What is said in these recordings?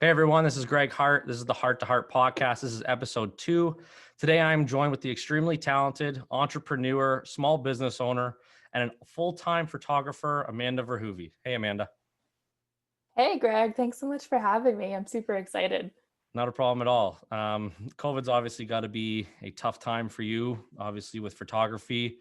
Hey everyone, this is Greg Hart. This is the Heart to Heart podcast. This is episode 2. Today I am joined with the extremely talented entrepreneur, small business owner, and a full-time photographer, Amanda Verhoeve. Hey Amanda. Hey, Greg. Thanks so much for having me. I'm super excited. Not a problem at all. COVID's obviously got to be a tough time for you, obviously with photography.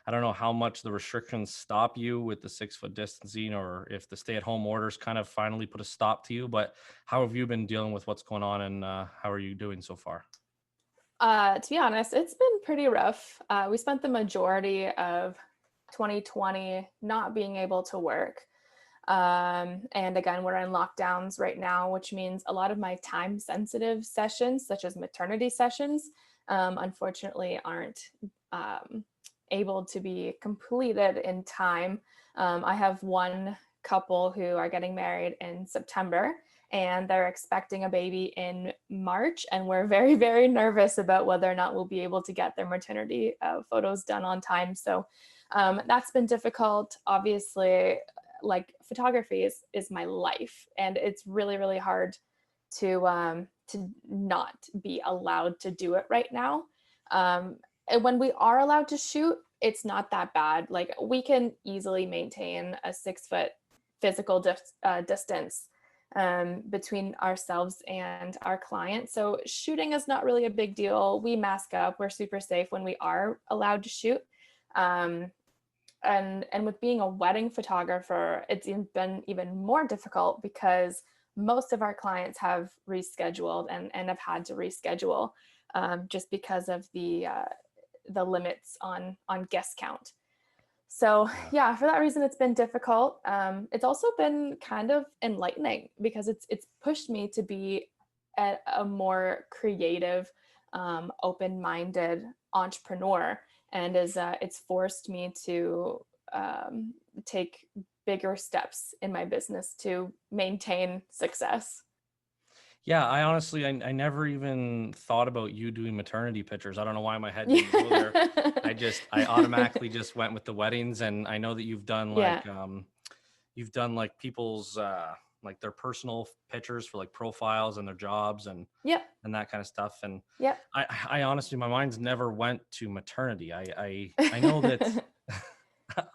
I don't know how much the restrictions stop you with the 6-foot distancing or if the stay-at-home orders kind of finally put a stop to you, but how have you been dealing with what's going on and how are you doing so far? To be honest, it's been pretty rough. We spent the majority of 2020 not being able to work. And again, we're in lockdowns right now, which means a lot of my time sensitive sessions, such as maternity sessions, unfortunately aren't um, able to be completed in time. I have one couple who are getting married in September and they're expecting a baby in March. And we're very, very nervous about whether or not we'll be able to get their maternity photos done on time. So that's been difficult. Obviously, like photography is my life, and it's really, really hard to not be allowed to do it right now. And when we are allowed to shoot, it's not that bad. Like we can easily maintain a 6-foot physical distance between ourselves and our client. So shooting is not really a big deal. We mask up. We're super safe when we are allowed to shoot. Um, and with being a wedding photographer, it's been even more difficult because most of our clients have rescheduled and have had to reschedule just because of the limits on guest count. So yeah, for that reason, it's been difficult. It's also been kind of enlightening because it's pushed me to be a more creative, open-minded entrepreneur, and it's forced me to take bigger steps in my business to maintain success. Yeah, I honestly, I never even thought about you doing maternity pictures. I don't know why my head didn't go there. Yeah. I automatically just went with the weddings, and I know that Yeah. you've done like people's like their personal pictures for like profiles and their jobs Yep. and that kind of stuff. And Yep. I honestly, my mind's never went to maternity. I know that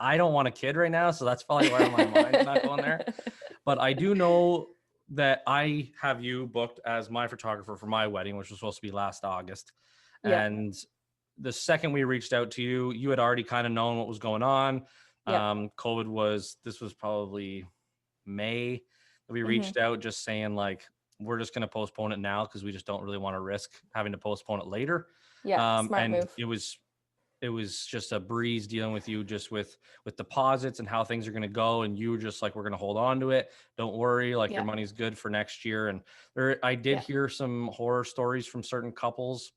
I don't want a kid right now, so that's probably why my mind's not going there. But I do know that I have you booked as my photographer for my wedding, which was supposed to be last August. Yep. And the second we reached out to you, you had already kind of known what was going on. Yep. This was probably May that we Hmm. reached out just saying like, we're just going to postpone it now because we just don't really want to risk having to postpone it later. Yep. Smart And move. it was just a breeze dealing with you just with deposits and how things are going to go, and you were just like, we're going to hold on to it, don't worry, like your Yep. money's good for next year. And I did Yep. hear some horror stories from certain couples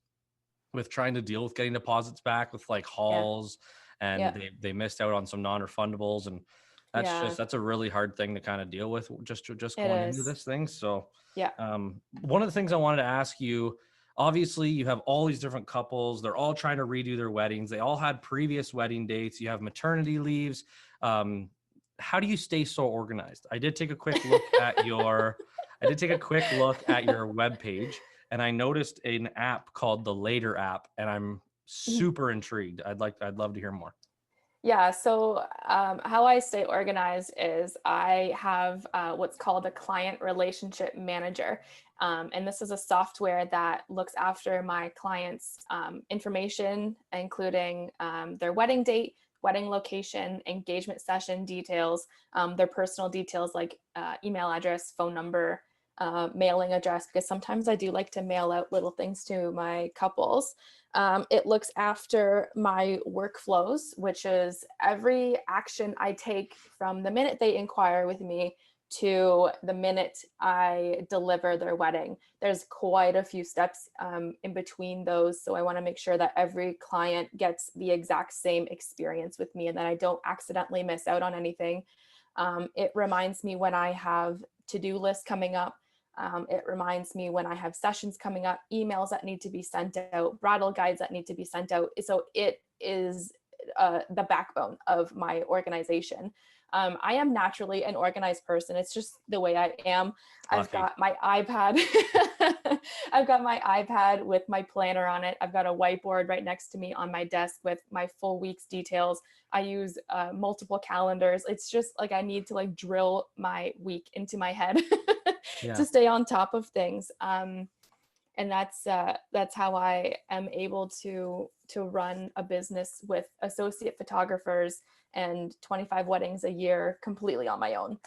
with trying to deal with getting deposits back with like Yeah. hauls, and Yep. they missed out on some non-refundables, and Yeah. that's a really hard thing to kind of deal with just It going into is. this thing. So Yeah. one of the things I wanted to ask you, obviously you have all these different couples, they're all trying to redo their weddings, they all had previous wedding dates, you have maternity leaves. um, how do you stay so organized? I did take a quick look at your web page, and I noticed an app called the Later app, and I'm super intrigued. I'd love to hear more. Yeah, so how I stay organized is I have what's called a client relationship manager. And this is a software that looks after my clients' information, including their wedding date, wedding location, engagement session details, their personal details like email address, phone number, mailing address, because sometimes I do like to mail out little things to my couples. It looks after my workflows, which is every action I take from the minute they inquire with me to the minute I deliver their wedding. There's quite a few steps in between those. So I want to make sure that every client gets the exact same experience with me and that I don't accidentally miss out on anything. It reminds me when I have to-do lists coming up. It reminds me when I have sessions coming up, emails that need to be sent out, bridal guides that need to be sent out. So it is the backbone of my organization. I am naturally an organized person. It's just the way I am. I've Lucky. got my iPad. I've got my iPad with my planner on it. I've got a whiteboard right next to me on my desk with my full week's details. I use multiple calendars. It's just like I need to like drill my week into my head Yeah. to stay on top of things. And that's how I am able to run a business with associate photographers and 25 weddings a year completely on my own.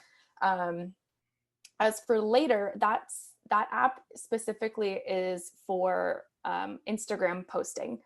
As for later, that app specifically is for Instagram posting.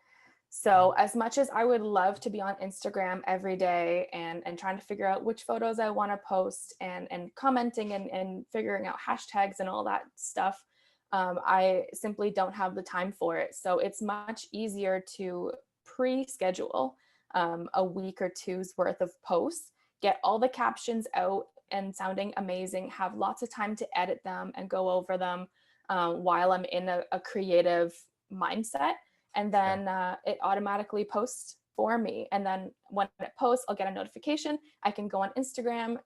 So as much as I would love to be on Instagram every day and trying to figure out which photos I want to post and commenting and figuring out hashtags and all that stuff, I simply don't have the time for it. So it's much easier to pre-schedule a week or two's worth of posts, get all the captions out and sounding amazing, have lots of time to edit them and go over them while I'm in a creative mindset. And then it automatically posts for me. And then when it posts, I'll get a notification. I can go on Instagram,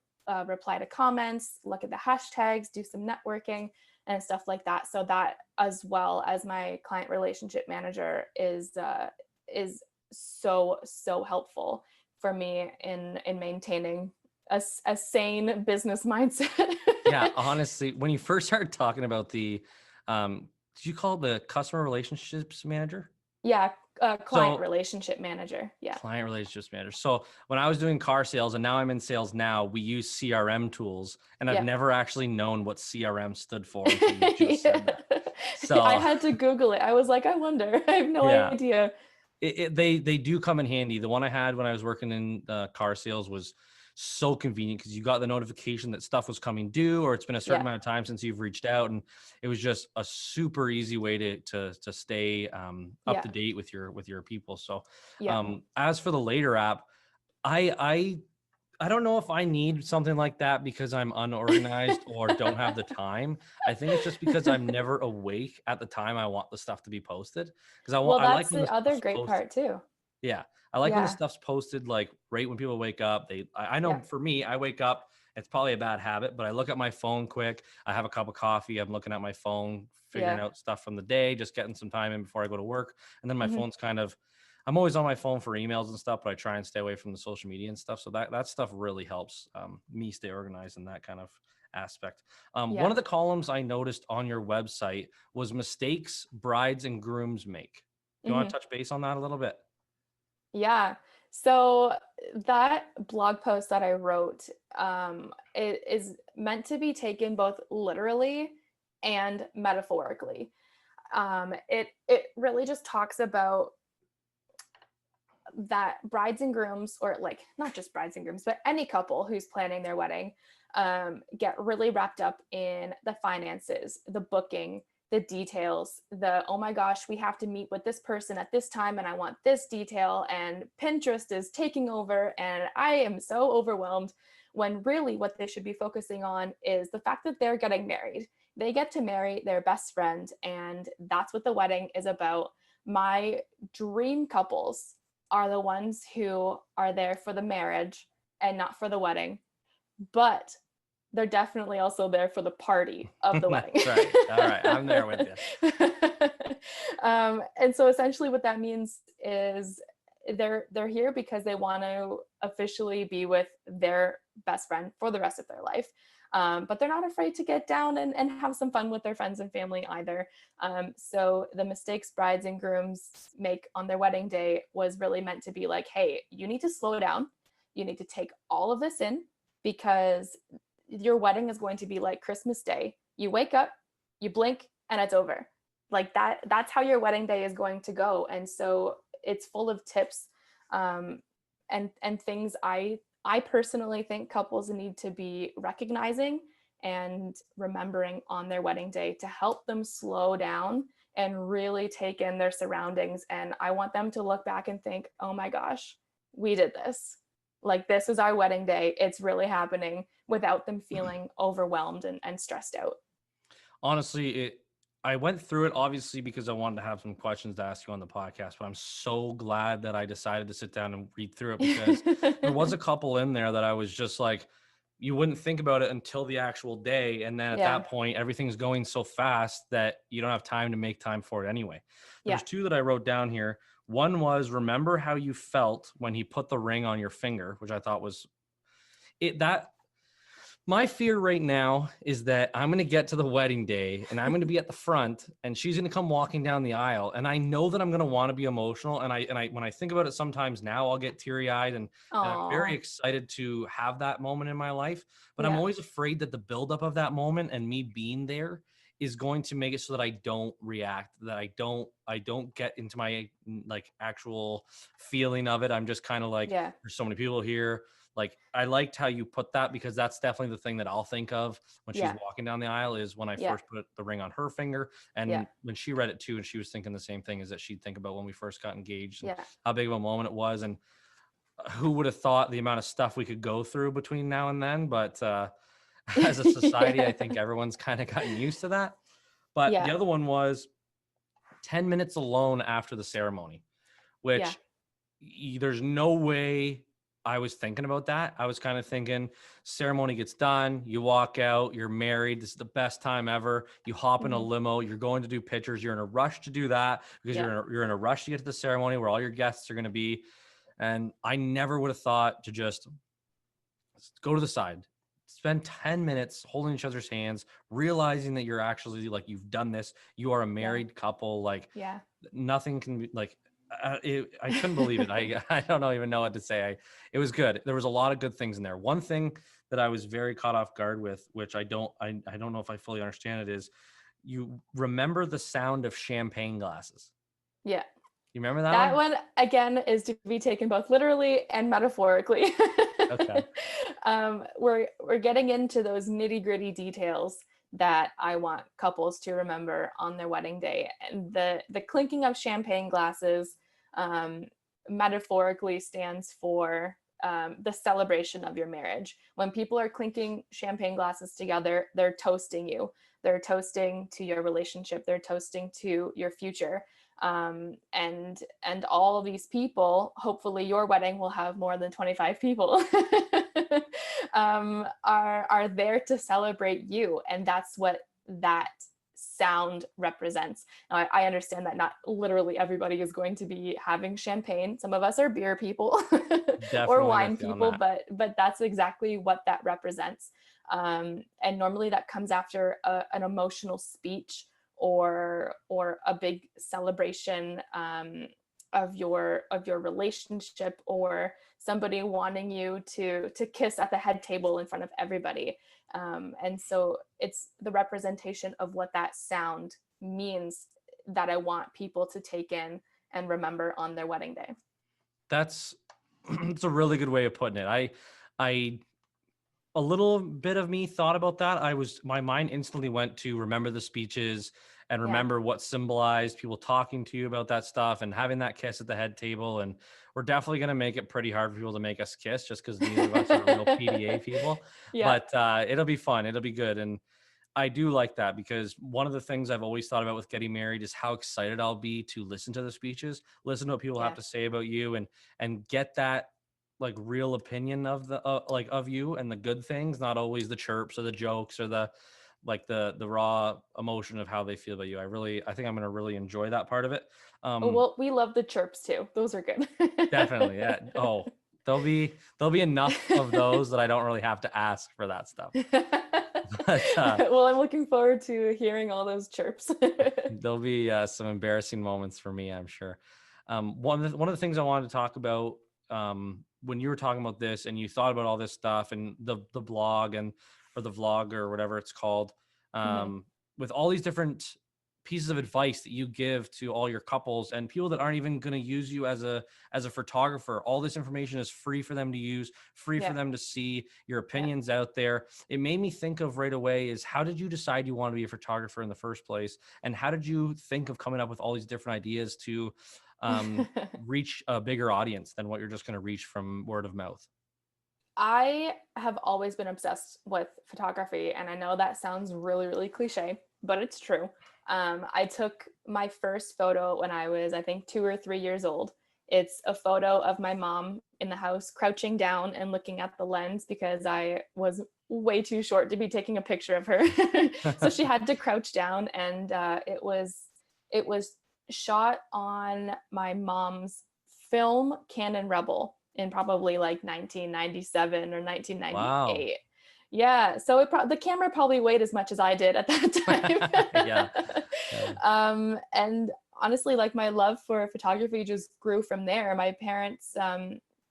reply to comments, look at the hashtags, do some networking and stuff like that. So that, as well as my client relationship manager, is so helpful for me in maintaining a sane business mindset. Yeah, honestly, when you first started talking about the, did you call it the customer relationships manager? Yeah, client So relationship manager. Yeah. client relationships manager. So when I was doing car sales and now I'm in sales now, we use CRM tools, and I've Yep. never actually known what CRM stood for until you just said that. I So had to Google it. I was like, I wonder. I have no yeah, idea. they do come in handy. The one I had when I was working in car sales was so convenient because you got the notification that stuff was coming due, or it's been a certain Yeah. amount of time since you've reached out, and it was just a super easy way to stay up to date with your people. So Yeah. as for the later app, I I don't know if I need something like that because I'm unorganized or don't have the time. I think it's just because I'm never awake at the time I want the stuff to be posted. Because Well, I like that's when the the other stuff's great posted. part too. Yeah. I like when the Yeah. stuff's posted like right when people wake up. I know Yeah. for me, I wake up, it's probably a bad habit, but I look at my phone quick. I have a cup of coffee. I'm looking at my phone, figuring Yeah. out stuff from the day, just getting some time in before I go to work. And then my Hmm. phone's kind of, I'm always on my phone for emails and stuff, but I try and stay away from the social media and stuff. So that stuff really helps me stay organized in that kind of aspect. One Yeah. of the columns I noticed on your website was mistakes brides and grooms make. Do you want Hmm. to touch base on that a little bit? Yeah. So that blog post that I wrote, it is meant to be taken both literally and metaphorically. It really just talks about that brides and grooms, or like not just brides and grooms, but any couple who's planning their wedding, get really wrapped up in the finances, the booking, the details, the, oh my gosh, we have to meet with this person at this time and I want this detail, and Pinterest is taking over and I am so overwhelmed, when really what they should be focusing on is the fact that they're getting married. They get to marry their best friend, and that's what the wedding is about. My dream couples are the ones who are there for the marriage and not for the wedding, but they're definitely also there for the party of the wedding. That's right. All right. I'm there with you. And so essentially what that means is they're here because they want to officially be with their best friend for the rest of their life. But they're not afraid to get down and have some fun with their friends and family either. So the mistakes brides and grooms make on their wedding day was really meant to be like, hey, you need to slow down. You need to take all of this in, because your wedding is going to be like Christmas Day. You wake up, you blink, and it's over. Like that's how your wedding day is going to go. And so it's full of tips and things I personally think couples need to be recognizing and remembering on their wedding day to help them slow down and really take in their surroundings. And I want them to look back and think, oh my gosh, we did this. Like, this is our wedding day. It's really happening, without them feeling overwhelmed and stressed out. Honestly, I went through it obviously because I wanted to have some questions to ask you on the podcast, but I'm so glad that I decided to sit down and read through it, because there was a couple in there that I was just like, you wouldn't think about it until the actual day. And then at Yeah. that point, everything's going so fast that you don't have time to make time for it anyway. There Yeah. was two that I wrote down here. One was, remember how you felt when he put the ring on your finger, which I thought was it. That my fear right now is that I'm going to get to the wedding day and I'm going to be at the front and she's going to come walking down the aisle. And I know that I'm going to want to be emotional. And I, when I think about it, sometimes now I'll get teary eyed, and I'm very Oh, excited to have that moment in my life. But I'm yeah. always afraid that the buildup of that moment and me being there is going to make it so that I don't react, that I don't get into my like actual feeling of it. I'm just kind of like, Yeah. there's so many people here. Like, I liked how you put that, because that's definitely the thing that I'll think of when she's Yeah. walking down the aisle, is when I Yeah. first put the ring on her finger. Yeah. And when she read it too, and she was thinking the same thing, is that she'd think about when we first got engaged and Yeah. how big of a moment it was. And who would have thought the amount of stuff we could go through between now and then? But as a society, I think everyone's kind of gotten used to that. But the Yeah. other one was 10 minutes alone after the ceremony, Yeah. which there's no way I was thinking about that. I was kind of thinking, ceremony gets done, you walk out, you're married, this is the best time ever. You hop in a Mhm. limo, you're going to do pictures, you're in a rush to do that because Yeah. you're in a rush to get to the ceremony where all your guests are going to be. And I never would have thought to just go to the side, spend 10 minutes holding each other's hands, realizing that you're actually like, you've done this, you are a Yeah. married couple. Like, Yeah. nothing can be like, I couldn't believe it. I don't even know what to say. It was good. There was a lot of good things in there. One thing that I was very caught off guard with, which I don't know if I fully understand it, is you remember the sound of champagne glasses. Yeah. You remember that That one? one again is to be taken both literally and metaphorically. Okay. We're getting into those nitty-gritty details that I want couples to remember on their wedding day. And the clinking of champagne glasses um, metaphorically stands for the celebration of your marriage. When people are clinking champagne glasses together, they're toasting you. They're toasting to your relationship. They're toasting to your future. And all of these people, hopefully your wedding will have more than 25 people, are there to celebrate you, and that's what that sound represents. Now, I understand that not literally everybody is going to be having champagne. Some of us are beer people or Definitely wine with you on people, that. but that's exactly what that represents. And normally that comes after an emotional speech or a big celebration of your relationship, or somebody wanting you to kiss at the head table in front of everybody. And so it's the representation of what that sound means that I want people to take in and remember on their wedding day. That's it's a really good way of putting it. I a little bit of me thought about that. My mind instantly went to remember the speeches and Yeah. remember what symbolized people talking to you about that stuff and having that kiss at the head table. And we're definitely going to make it pretty hard for people to make us kiss, just because neither of us are real PDA people. Yeah. But it'll be fun. It'll be good. And I do like that, because one of the things I've always thought about with getting married is how excited I'll be to listen to the speeches, listen to what people have Yeah. to say about you, and get that like real opinion of the like of you and the good things, not always the chirps or the jokes or the like the raw emotion of how they feel about you. I think I'm going to really enjoy that part of it. Oh, Um, well, we love the chirps too. Those are good. Definitely. Yeah. Oh, there'll be enough of those that I don't really have to ask for that stuff. But Well, I'm looking forward to hearing all those chirps. there'll be some embarrassing moments for me, I'm sure. One of the things I wanted to talk about, when you were talking about this and you thought about all this stuff and the blog and or the vlog or whatever it's called, Mhm. with all these different pieces of advice that you give to all your couples and people that aren't even going to use you as a photographer. All this information is free for them to use, free for Yeah. them to see, your Yeah. opinions out there. It made me think of right away is, how did you decide you want to be a photographer in the first place? And how did you think of coming up with all these different ideas to reach a bigger audience than what you're just going to reach from word of mouth? I have always been obsessed with photography, and I know that sounds really, really cliche, but it's true. I took my first photo when I was, I think, 2 or 3 years old. It's a photo of my mom in the house crouching down and looking at the lens because I was way too short to be taking a picture of her. So she had to crouch down, and it was shot on my mom's film Canon Rebel in probably like 1997 or Wow. 1998. Yeah, so the camera probably weighed as much as I did at that Yeah. time. Yeah. And honestly, like my love for photography just grew from there. My parents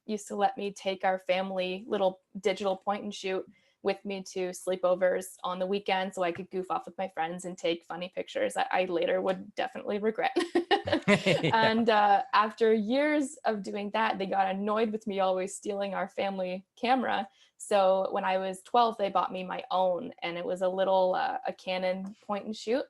used to let me take our family little digital point and shoot with me to sleepovers on the weekend so I could goof off with my friends and take funny pictures that I later would definitely regret. Yeah. And after years of doing that, they got annoyed with me always stealing our family camera. So when I was 12, they bought me my own, and it was a little a Canon point and shoot.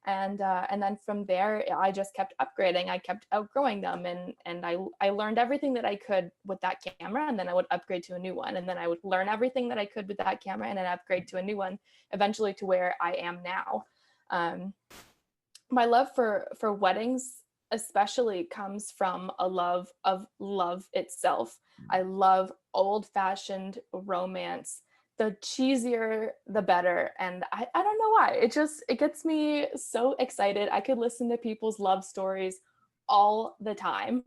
And then from there, I just kept upgrading. I kept outgrowing them, and I learned everything that I could with that camera, and then I would upgrade to a new one, and then I would learn everything that I could with that camera, and then upgrade to a new one, eventually to where I am now. Um, my love for weddings especially comes from a love of love itself. I love old-fashioned romance. The cheesier the better, and I don't know why, it gets me so excited. I could listen to people's love stories all the time,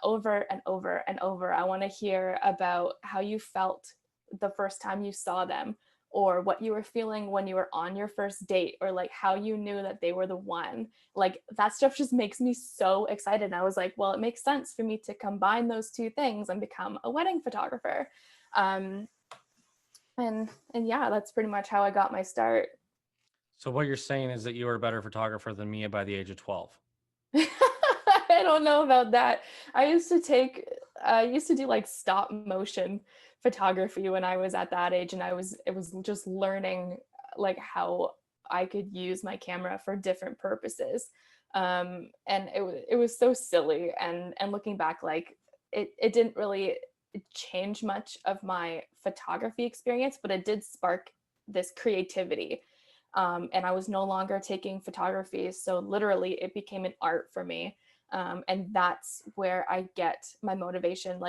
over and over and over. I want to hear about how you felt the first time you saw them, or what you were feeling when you were on your first date, or like how you knew that they were the one. Like that stuff just makes me so excited. And I was like, well, it makes sense for me to combine those two things and become a wedding photographer. um, and yeah, that's pretty much how I got my start. So what you're saying is that you were a better photographer than me by the age of 12. I don't know about that. I used to do like stop motion photography when I was at that age, and it was just learning like how I could use my camera for different purposes. And it was so silly, and looking back, like it didn't really change much of my photography experience, but it did spark this creativity. And I was no longer taking photography. So literally it became an art for me. And that's where I get my motivation.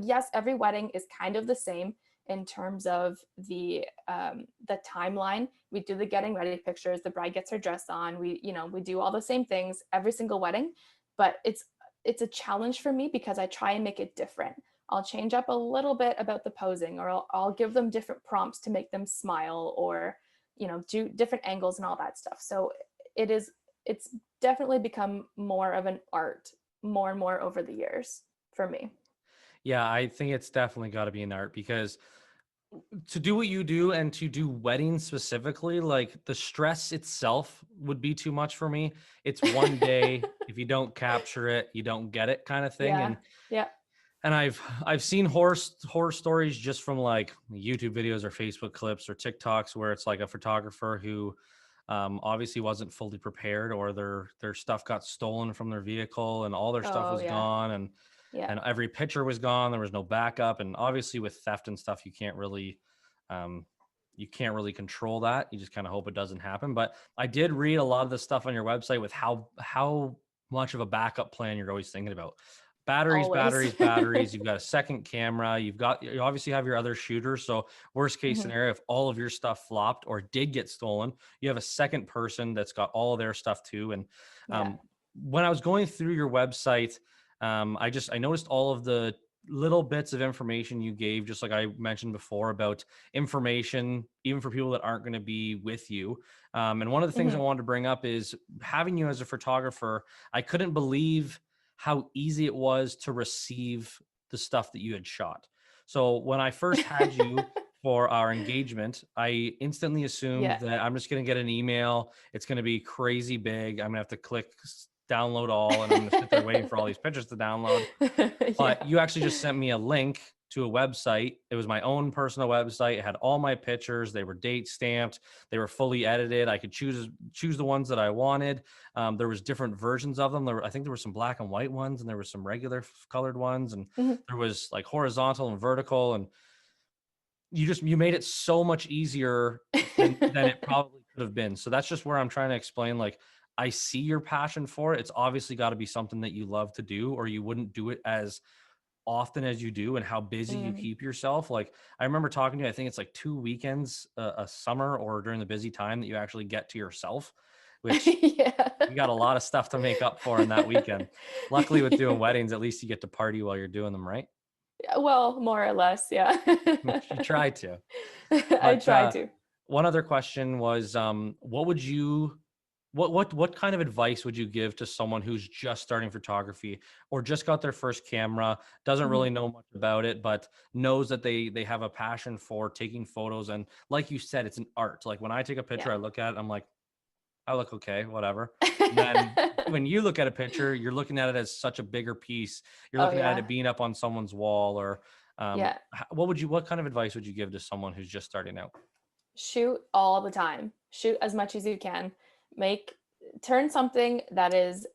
Yes, every wedding is kind of the same in terms of the timeline. We do the getting ready pictures, the bride gets her dress on, we do all the same things every single wedding, but it's a challenge for me because I try and make it different. I'll change up a little bit about the posing, or I'll give them different prompts to make them smile, or do different angles and all that stuff. So it's definitely become more of an art, more and more over the years for me. Yeah, I think it's definitely got to be an art, because to do what you do and to do weddings specifically, like the stress itself would be too much for me. It's one day. If you don't capture it, you don't get it, kind of thing. Yeah. And Yeah. I've seen horror stories just from like YouTube videos or Facebook clips or TikToks, where it's like a photographer who obviously wasn't fully prepared, or their stuff got stolen from their vehicle and all their stuff Oh was yeah. gone, Yeah. and every picture was gone. There was no backup, and obviously with theft and stuff, um, you can't really control that. You just kind of hope it doesn't happen. But I did read a lot of the stuff on your website with how much of a backup plan you're always thinking about. Batteries, Always. batteries, batteries. You've got a second camera. You obviously have your other shooters. So worst case Mhm. scenario, if all of your stuff flopped or did get stolen, you have a second person that's got all of their stuff too. And Yeah. when I was going through your website, I noticed all of the little bits of information you gave, just like I mentioned before, about information, even for people that aren't going to be with you. And one of the things I Mhm. wanted to bring up is having you as a photographer. I couldn't believe how easy it was to receive the stuff that you had shot. So when I first had you for our engagement, I instantly assumed Yeah. that I'm just going to get an email. It's going to be crazy big. I'm going to have to click download all, and I'm going to sit there waiting for all these pictures to download. But Yeah. you actually just sent me a link to a website. It was my own personal website. It had all my pictures. They were date stamped. They were fully edited. I could choose the ones that I wanted. There was different versions of them. I think there were some black and white ones, and there were some regular colored ones, and Mhm. there was like horizontal and vertical. And you made it so much easier than it probably could have been. So that's just where I'm trying to explain, like, I see your passion for it. It's obviously got to be something that you love to do, or you wouldn't do it as often as you do, and how busy you Mm. keep yourself. Like, I remember talking to you, I think it's like 2 weekends a summer or during the busy time that you actually get to yourself, which Yeah. you got a lot of stuff to make up for in that weekend. Luckily with doing weddings, at least you get to party while you're doing them, right? Well, more or less, yeah. You try to. I But try to. one other question was, what would you, what kind of advice would you give to someone who's just starting photography, or just got their first camera, doesn't Mhm. really know much about it, but knows that they have a passion for taking photos? And like you said, it's an art. Like, when I take a picture, Yeah. I look at it, I'm like, I look okay, whatever. And then when you look at a picture, you're looking at it as such a bigger piece. You're Oh, looking at yeah. it being up on someone's wall, or Yeah. what kind of advice would you give to someone who's just starting out? Shoot all the time. Shoot as much as you can. Make Turn something that is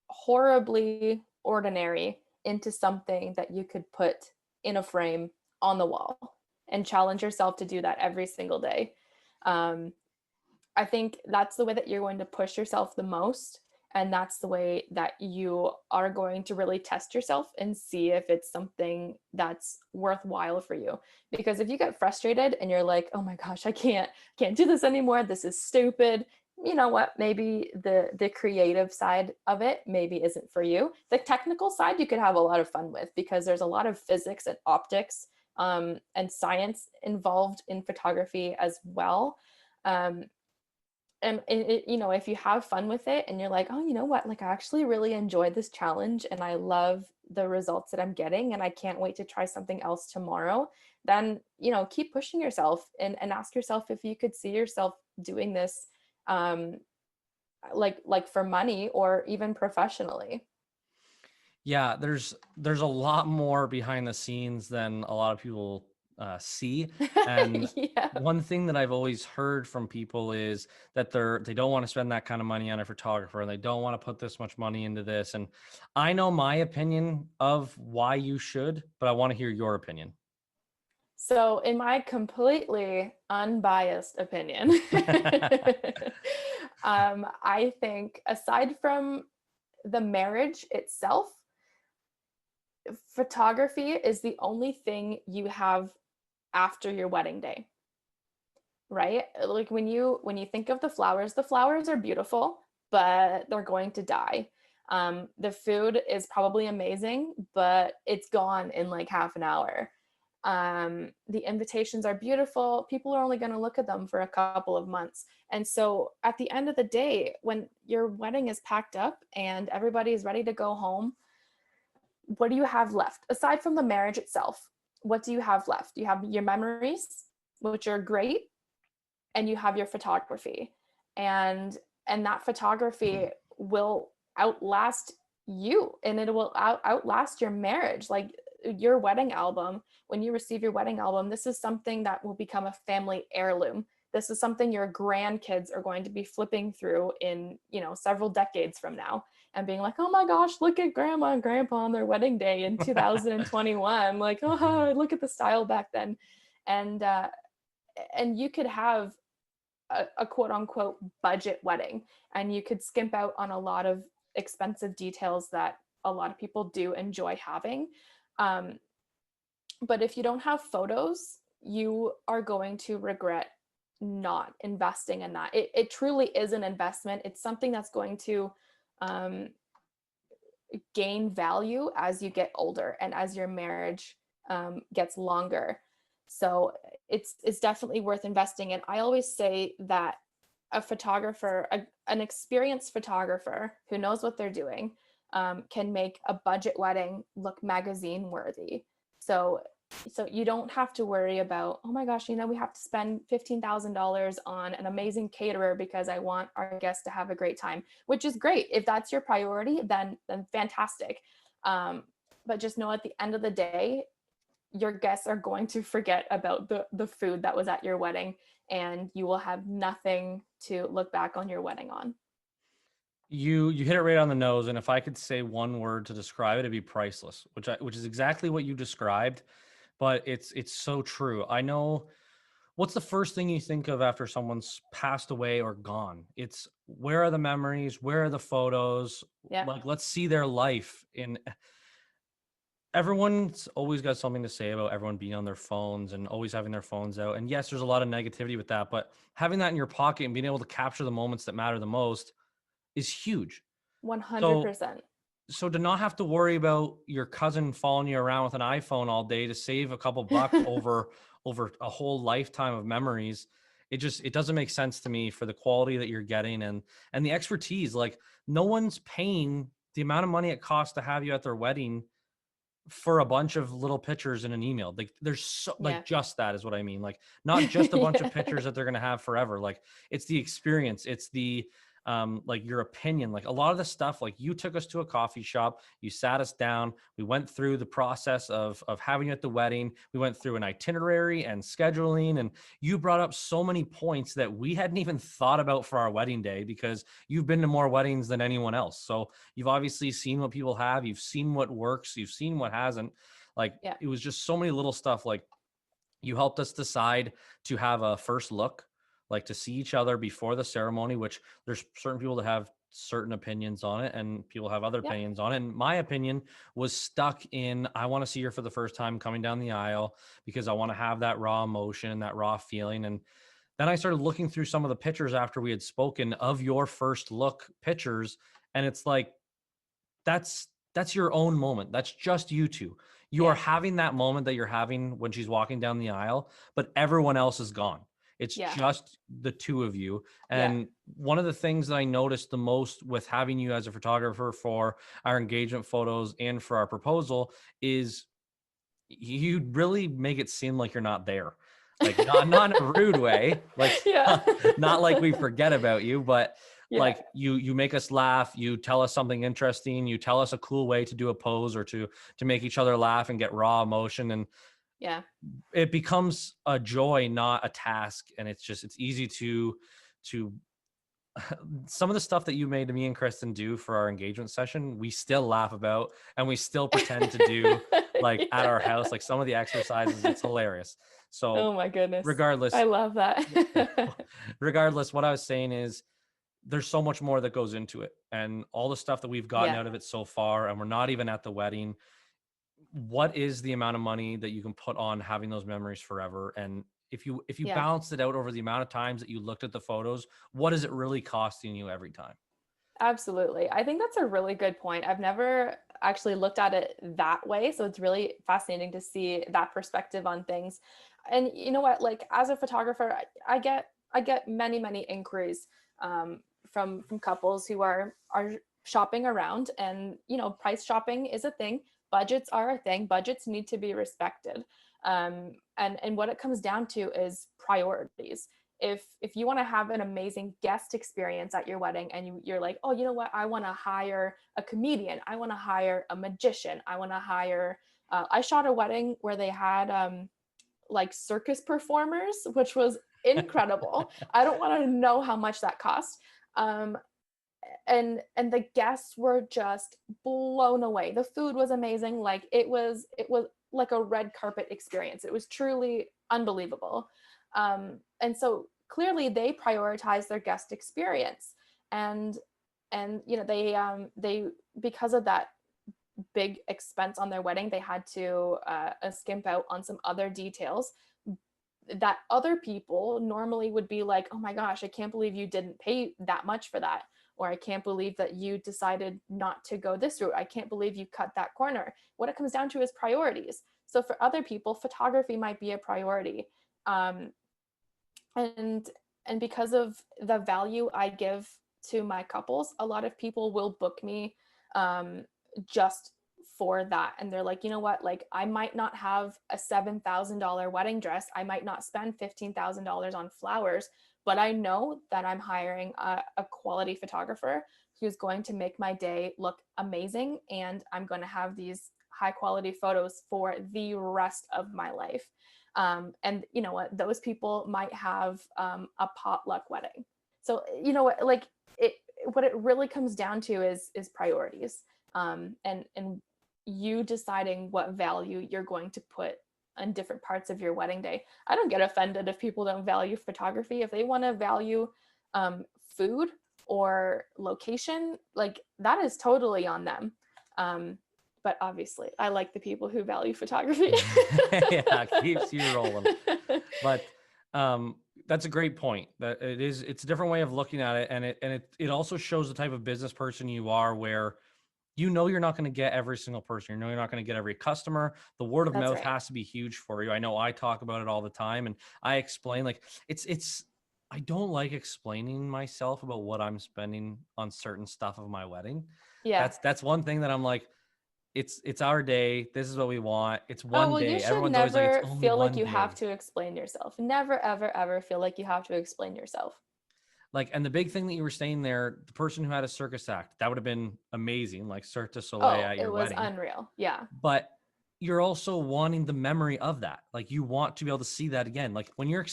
horribly ordinary into something that you could put in a frame on the wall, and challenge yourself to do that every single day. Um, I think that's the way that you're going to push yourself the most. And that's the way that you are going to really test yourself and see if it's something that's worthwhile for you. Because if you get frustrated and you're like, oh my gosh, I can't do this anymore. This is stupid. You know what? Maybe the creative side of it maybe isn't for you. The technical side you could have a lot of fun with, because there's a lot of physics and optics, and science involved in photography as well. Um, and if you have fun with it and you're like, oh, you know what, like, I actually really enjoyed this challenge and I love the results that I'm getting and I can't wait to try something else tomorrow, then keep pushing yourself, and ask yourself if you could see yourself doing this, um like for money or even professionally. Yeah, there's a lot more behind the scenes than a lot of people see. And Yeah. one thing that I've always heard from people is that they don't want to spend that kind of money on a photographer, and they don't want to put this much money into this. And I know my opinion of why you should, but I want to hear your opinion. So, in my completely unbiased opinion, I think aside from the marriage itself, photography is the only thing you have after your wedding day, right? Like, when you think of the flowers are beautiful, but they're going to die. The food is probably amazing, but it's gone in like half an hour. The invitations are beautiful. People are only going to look at them for a couple of months. And so at the end of the day, when your wedding is packed up and everybody is ready to go home, what do you have left? Aside from the marriage itself, what do you have left? You have your memories, which are great, and you have your photography. And that photography will outlast you, and it will outlast your marriage. Like, your wedding album, when you receive your wedding album, this is something that will become a family heirloom. This is something your grandkids are going to be flipping through in, several decades from now, and being like, oh my gosh, look at grandma and grandpa on their wedding day in 2021. Like, oh, look at the style back then. And you could have a quote unquote budget wedding, and you could skimp out on a lot of expensive details that a lot of people do enjoy having. Um, but if you don't have photos, you are going to regret not investing in that. It truly is an investment. It's something that's going to um, gain value as you get older and as your marriage gets longer. So it's definitely worth investing in. I always say that a photographer, an experienced photographer who knows what they're doing, can make a budget wedding look magazine worthy. So you don't have to worry about, oh my gosh, we have to spend $15,000 on an amazing caterer because I want our guests to have a great time, which is great. If that's your priority, then fantastic. But just know at the end of the day, your guests are going to forget about the food that was at your wedding, and you will have nothing to look back on your wedding on. You hit it right on the nose, and if I could say one word to describe it, it'd be priceless, which is exactly what you described. But it's so true. I know what's the first thing you think of after someone's passed away or gone? It's where are the memories? Where are the photos? Yeah. Like, let's see their life. In everyone's always got something to say about everyone being on their phones and always having their phones out. And yes, there's a lot of negativity with that, but having that in your pocket and being able to capture the moments that matter the most is huge. So 100%. so to not have to worry about your cousin following you around with an iPhone all day to save a couple bucks over a whole lifetime of memories, it doesn't make sense to me for the quality that you're getting and the expertise. Like, no one's paying the amount of money it costs to have you at their wedding for a bunch of little pictures in an email. Like, there's so, Yeah. like, just that is what I mean. Like, not just a bunch of Yeah. pictures that they're going to have forever. Like, it's the experience. It's the, like, your opinion. Like, a lot of the stuff, like, you took us to a coffee shop, you sat us down, we went through the process of having you at the wedding. We went through an itinerary and scheduling, and you brought up so many points that we hadn't even thought about for our wedding day, because you've been to more weddings than anyone else. So you've obviously seen what people have, you've seen what works, you've seen what hasn't. Like, Yeah. it was just so many little stuff. Like, you helped us decide to have a first look, like to see each other before the ceremony, which there's certain people that have certain opinions on it and people have other Yeah. opinions on it. And my opinion was stuck in, I want to see her for the first time coming down the aisle because I want to have that raw emotion, that raw feeling. And then I started looking through some of the pictures after we had spoken of your first look pictures. And it's like, that's your own moment. That's just you two. You are Yeah. having that moment that you're having when she's walking down the aisle, but everyone else is gone. It's Yeah. just the two of you. Yeah. And one of the things that I noticed the most with having you as a photographer for our engagement photos and for our proposal is you really make it seem like you're not there. Like, not in a rude way, like Yeah. not like we forget about you, but Yeah. like you make us laugh, you tell us something interesting, you tell us a cool way to do a pose or to make each other laugh and get raw emotion, and Yeah. it becomes a joy, not a task. And it's easy to some of the stuff that you made me and Kristen do for our engagement session, we still laugh about and we still pretend to do like at our house, like some of the exercises. It's hilarious. So Oh my goodness. I regardless, love that. regardless, what I was saying is there's so much more that goes into it, and all the stuff that we've gotten Yeah. out of it so far, and we're not even at the wedding. What is the amount of money that you can put on having those memories forever? And if you Yeah. balance it out over the amount of times that you looked at the photos, what is it really costing you every time? Absolutely. I think that's a really good point. I've never actually looked at it that way. So it's really fascinating to see that perspective on things. And you know what, like as a photographer, I get many inquiries from couples who are shopping around, and price shopping is a thing. Budgets are a thing. Budgets need to be respected. And what it comes down to is priorities. If you want to have an amazing guest experience at your wedding, and you're like, oh, you know what, I want to hire a comedian, I want to hire a magician, I want to hire I shot a wedding where they had like circus performers, which was incredible. I don't want to know how much that cost. um, and the guests were just blown away. The food was amazing. Like it was like a red carpet experience. It was truly unbelievable. And so clearly they prioritize their guest experience. And they, because of that big expense on their wedding, they had to skimp out on some other details that other people normally would be like, oh my gosh, I can't believe you didn't pay that much for that. Or I can't believe that you decided not to go this route. I can't believe you cut that corner. What it comes down to is priorities. So for other people, photography might be a priority. Um, and and because of the value I give to my couples, a lot of people will book me um, just for that. And they're like, you know what, like I might not have a $7,000 wedding dress, I might not spend $15,000 on flowers, but I know that I'm hiring a quality photographer who's going to make my day look amazing, and I'm going to have these high quality photos for the rest of my life. And you know what, those people might have a potluck wedding. So you know what, like it, what it really comes down to is priorities, and you deciding what value you're going to put on different parts of your wedding day. I don't get offended if people don't value photography. If they want to value food or location, like that is totally on them. But obviously I like the people who value photography. Yeah, keeps you rolling. But that's a great point. That it's a different way of looking at it, and it also shows the type of business person you are, where you know you're not going to get every single person. You know you're not going to get every customer. The word of That's mouth right. has to be huge for you. I know I talk about it all the time, and I explain, like, it's I don't like explaining myself about what I'm spending on certain stuff of my wedding. Yeah. That's one thing that I'm like, it's our day. This is what we want. It's Oh, one well, you day. should Everyone's always like, it's never only feel like one you have day. to explain yourself. Never, ever, ever feel like you have to explain yourself. Like, and the big thing that you were saying there, the person who had a circus act, that would have been amazing, like Cirque du Soleil Oh, at it your was wedding. unreal. Yeah. But you're also wanting the memory of that. Like, you want to be able to see that again. Like, when you're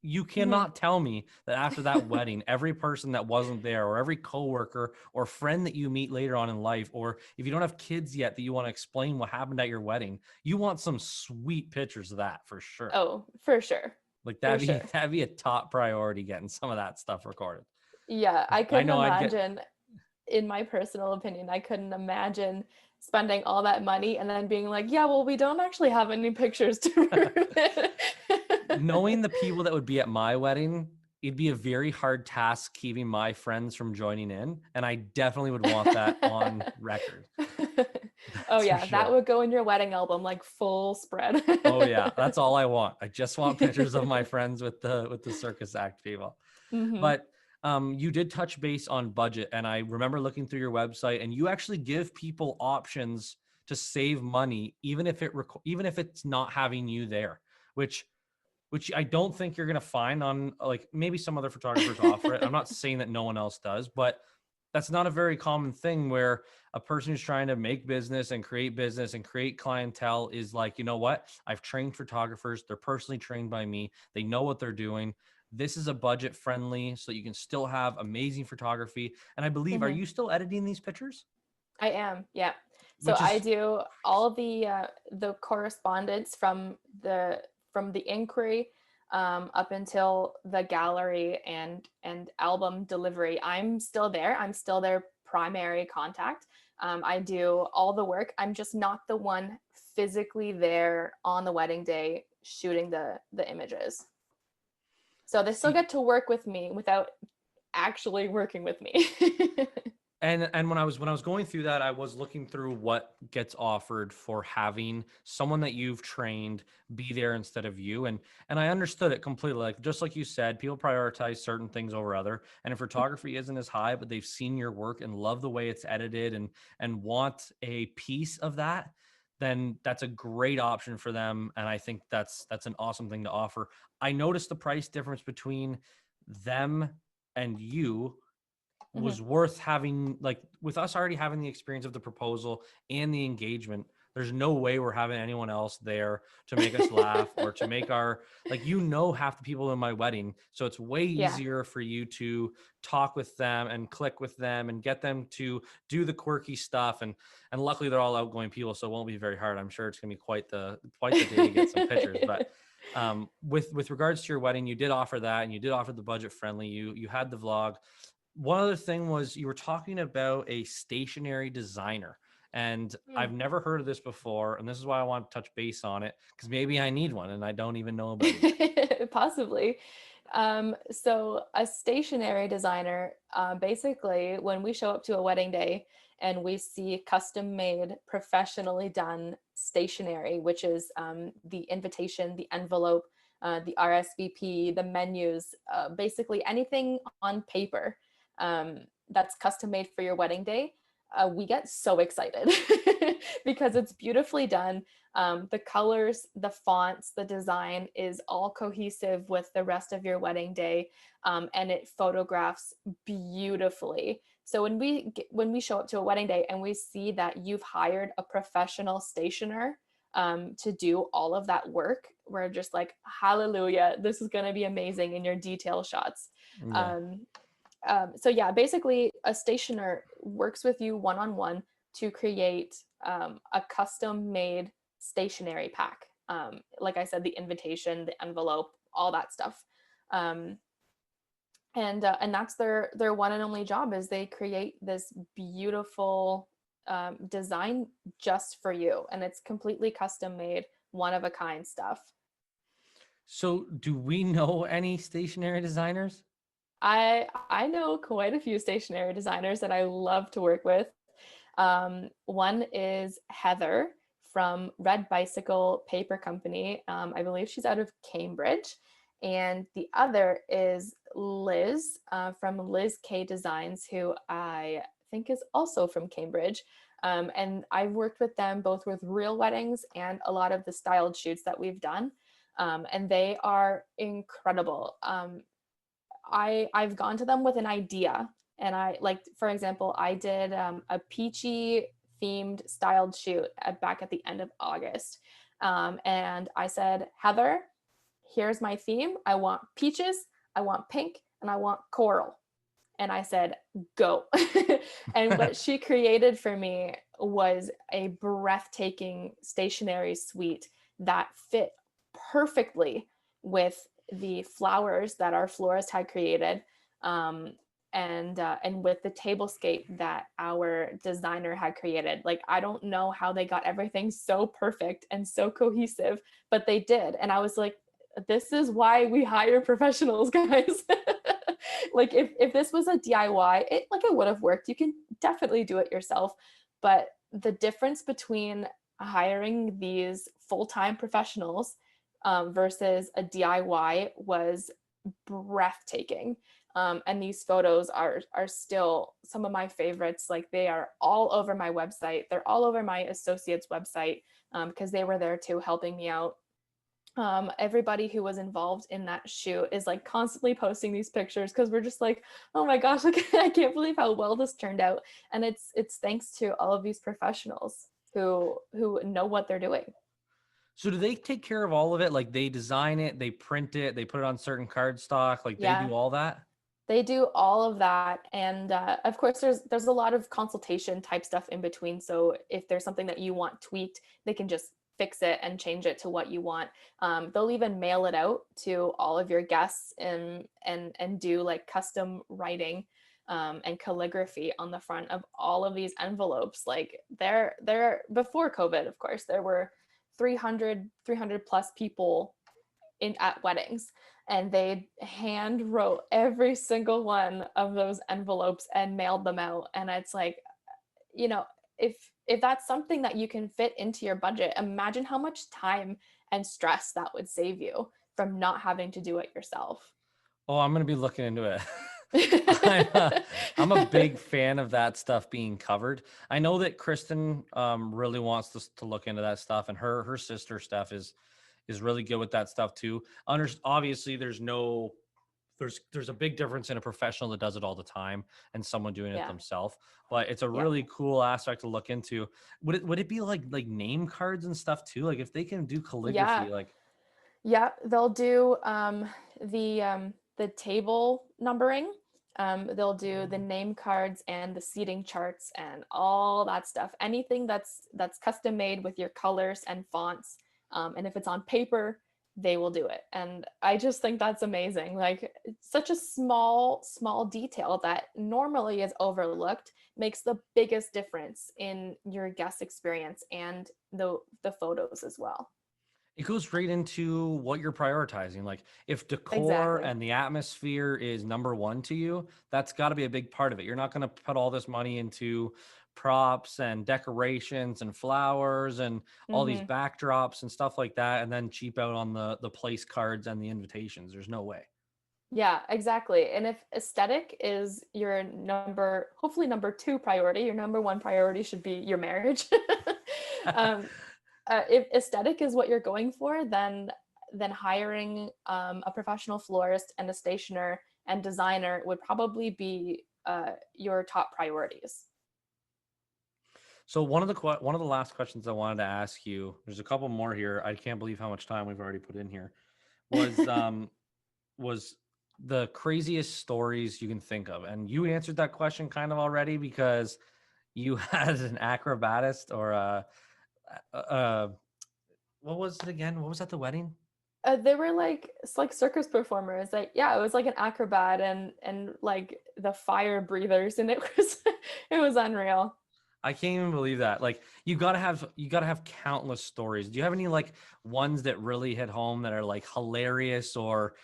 you cannot tell me that after that wedding, every person that wasn't there, or every coworker or friend that you meet later on in life, or if you don't have kids yet that you want to explain what happened at your wedding, you want some sweet pictures of that for sure. Oh, for sure. Like, For that'd be sure. that'd be a top priority, getting some of that stuff recorded. Yeah, I I couldn't know I'd get imagine, in my personal opinion, I couldn't imagine spending all that money and then being like, yeah, well, we don't actually have any pictures to prove it. knowing the people that would be at my wedding. It'd be a very hard task keeping my friends from joining in, and I definitely would want that on record. Oh That's for yeah, that sure. would go in your wedding album, like full spread. Oh yeah, that's all I want. I just want pictures of my friends with the circus act people. Hmm. But you did touch base on budget, and I remember looking through your website, and you actually give people options to save money, even if even if it's not having you there, which I don't think you're going to find on, like, maybe some other photographers offer it. I'm not saying that no one else does, but that's not a very common thing, where a person who's trying to make business and create clientele is like, you know what? I've trained photographers. They're personally trained by me. They know what they're doing. This is a budget friendly, so you can still have amazing photography. And I believe, are Hmm. you still editing these pictures? I am, yeah. So Which I is, do all the correspondence from the inquiry up until the gallery and album delivery. I'm still there. I'm still their primary contact. I do all the work. I'm just not the one physically there on the wedding day shooting the images. So they still see, get to work with me without actually working with me. and when I was going through that, I was looking through what gets offered for having someone that you've trained be there instead of you, and I understood it completely. Like, just like you said, people prioritize certain things over other, and if photography isn't as high, but they've seen your work and love the way it's edited and want a piece of that, then that's a great option for them. And I think that's an awesome thing to offer. I noticed the price difference between them and you Mhm. was worth having. Like, with us already having the experience of the proposal and the engagement, there's no way we're having anyone else there to make us laugh or to make our, like, half the people in my wedding, so it's way Yeah. easier for you to talk with them and click with them and get them to do the quirky stuff. And luckily they're all outgoing people, so it won't be very hard. I'm sure it's gonna be quite the day to get some pictures. But with regards to your wedding, you did offer that, and you did offer the budget friendly. You had the vlog. One other thing was, you were talking about a stationary designer, and I've Mm. never heard of this before, and this is why I want to touch base on it, because maybe I need one and I don't even know about it yet. Possibly. So a stationary designer, basically, when we show up to a wedding day and we see custom made, professionally done stationery, which is the invitation, the envelope, the RSVP, the menus, basically anything on paper that's custom made for your wedding day, we get so excited because it's beautifully done. The colors, the fonts, the design is all cohesive with the rest of your wedding day, and it photographs beautifully. So when we show up to a wedding day and we see that you've hired a professional stationer to do all of that work, we're just like, hallelujah, this is going to be amazing in your detail shots. Yeah. Um, so yeah, basically a stationer works with you one-on-one to create a custom made stationery pack. Like I said, the invitation, the envelope, all that stuff. Um, and that's their one and only job, is they create this beautiful design just for you, and it's completely custom made, one of a kind stuff. So do we know any stationery designers? I know quite a few stationery designers that I love to work with. One is Heather from Red Bicycle Paper Company. I believe she's out of Cambridge. And the other is Liz from Liz K Designs, who I think is also from Cambridge. And I've worked with them both with real weddings and a lot of the styled shoots that we've done. And they are incredible. I've gone to them with an idea, and I, like, for example, I did a peachy themed styled shoot back at the end of August, and I said, Heather, here's my theme. I want peaches, I want pink, and I want coral. And I said, go. And what she created for me was a breathtaking stationery suite that fit perfectly with the flowers that our florist had created, and with the tablescape that our designer had created. Like, I don't know how they got everything so perfect and so cohesive, but they did. And I was like, this is why we hire professionals, guys. Like, if this was a DIY, it would have worked. You can definitely do it yourself, but the difference between hiring these full-time professionals versus a DIY was breathtaking. And these photos are still some of my favorites. Like, they are all over my website. They're all over my associate's website, because they were there too, helping me out. Everybody who was involved in that shoot is like constantly posting these pictures, because we're just like, oh my gosh, like, I can't believe how well this turned out. And it's thanks to all of these professionals who know what they're doing. So do they take care of all of it? Like, they design it, they print it, they put it on certain cardstock, like they Yeah, do all that? they do all of that. And of course, there's a lot of consultation type stuff in between. So if there's something that you want tweaked, they can just fix it and change it to what you want. They'll even mail it out to all of your guests, and do like custom writing and calligraphy on the front of all of these envelopes. Like, they're before COVID, of course, there were 300 plus people in at weddings, and they hand wrote every single one of those envelopes and mailed them out. And it's like, you know, if that's something that you can fit into your budget, imagine how much time and stress that would save you from not having to do it yourself. Oh, I'm going to be looking into it. I'm a big fan of that stuff being covered. I know that Kristen really wants to look into that stuff, and her sister Steph is really good with that stuff too. Obviously, there's a big difference in a professional that does it all the time and someone doing it Yeah. themselves. But it's a Yeah. really cool aspect to look into. Would it be like name cards and stuff too? Like, if they can do Yeah. calligraphy, like. Yeah, they'll do the table numbering. They'll do the name cards and the seating charts and all that stuff. Anything that's custom made with your colors and fonts. And if it's on paper, they will do it. And I just think that's amazing. Like, it's such a small detail that normally is overlooked makes the biggest difference in your guest experience and the photos as well. It goes right into what you're prioritizing. Like, if decor Exactly. and the atmosphere is number one to you, that's got to be a big part of it. You're not going to put all this money into props and decorations and flowers and all these Hmm. backdrops and stuff like that, and then cheap out on the place cards and the invitations. There's no way. Yeah, exactly. And if aesthetic is your hopefully number two priority, your number one priority should be your marriage. um, if aesthetic is what you're going for, then hiring a professional florist and a stationer and designer would probably be your top priorities. So one of the last questions I wanted to ask you, there's a couple more here. I can't believe how much time we've already put in here. Was was the craziest stories you can think of? And you answered that question kind of already, because you had an acrobatist or a What was it again? What was at the wedding? They were like it's like circus performers. Like yeah, it was like an acrobat and like the fire breathers, and it was it was unreal. I can't even believe that. Like you gotta have countless stories. Do you have any like ones that really hit home that are like hilarious or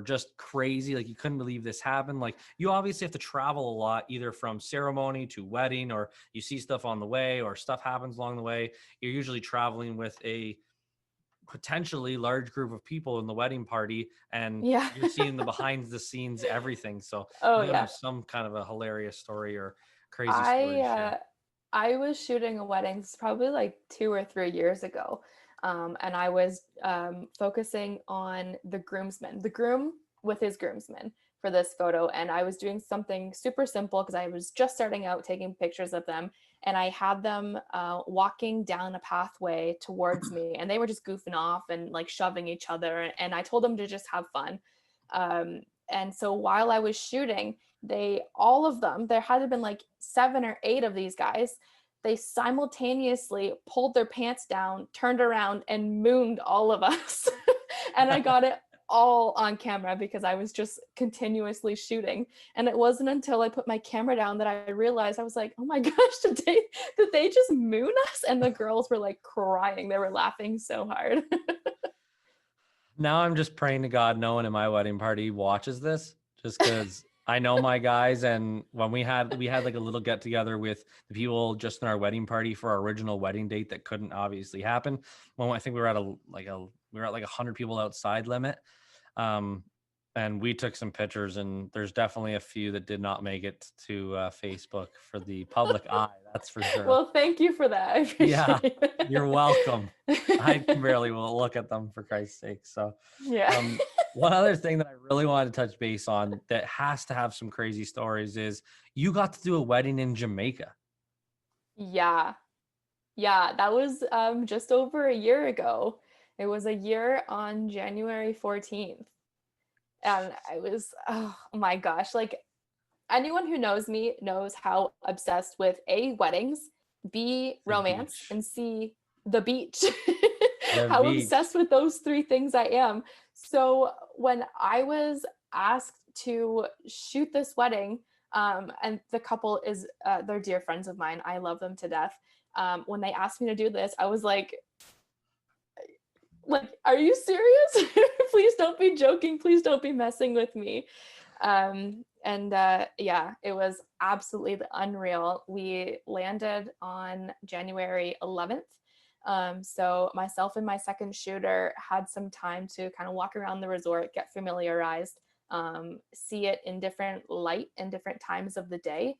just crazy? Like you couldn't believe this happened. Like you obviously have to travel a lot, either from ceremony to wedding, or you see stuff on the way, or stuff happens along the way. You're usually traveling with a potentially large group of people in the wedding party, and Yeah. you're seeing the behind the scenes everything. So Oh you gotta yeah. have some kind of a hilarious story or crazy story I to share. uh I was shooting a wedding this is probably like 2 or 3 years ago. And I was focusing on the groomsmen, the groom with his groomsmen for this photo. And I was doing something super simple because I was just starting out taking pictures of them. And I had them walking down a pathway towards me, and they were just goofing off and like shoving each other. And I told them to just have fun. And so while I was shooting, they all of them, there had to have been like 7 or 8 of these guys, they simultaneously pulled their pants down, turned around, and mooned all of us. And I got it all on camera because I was just continuously shooting. And it wasn't until I put my camera down that I realized, I was like, oh my gosh, did they just moon us? And the girls were like crying. They were laughing so hard. Now I'm just praying to God no one in my wedding party watches this, just because I know my guys. And when we had like a little get together with the people just in our wedding party for our original wedding date that couldn't obviously happen. Well, I think we were at like 100 people outside limit. Um, and we took some pictures, and there's definitely a few that did not make it to Facebook for the public eye. That's for sure. Well, thank you for that. I Yeah, appreciate you're welcome. I it. barely will look at them, for Christ's sake. So, Yeah. um, one other thing that I really wanted to touch base on that has to have some crazy stories is you got to do a wedding in Jamaica. Yeah. Yeah, that was just over a year ago. It was a year on January 14th. And I was, oh my gosh, like anyone who knows me knows how obsessed with A, weddings, B, The romance, beach. and C, the beach. The How beach. obsessed with those three things I am. So when I was asked to shoot this wedding, and the couple is, they're dear friends of mine. I love them to death. When they asked me to do this, I was like, are you serious? Please don't be joking. Please don't be messing with me. And yeah, it was absolutely unreal. We landed on January 11th. So myself and my second shooter had some time to kind of walk around the resort, get familiarized, see it in different light and different times of the day.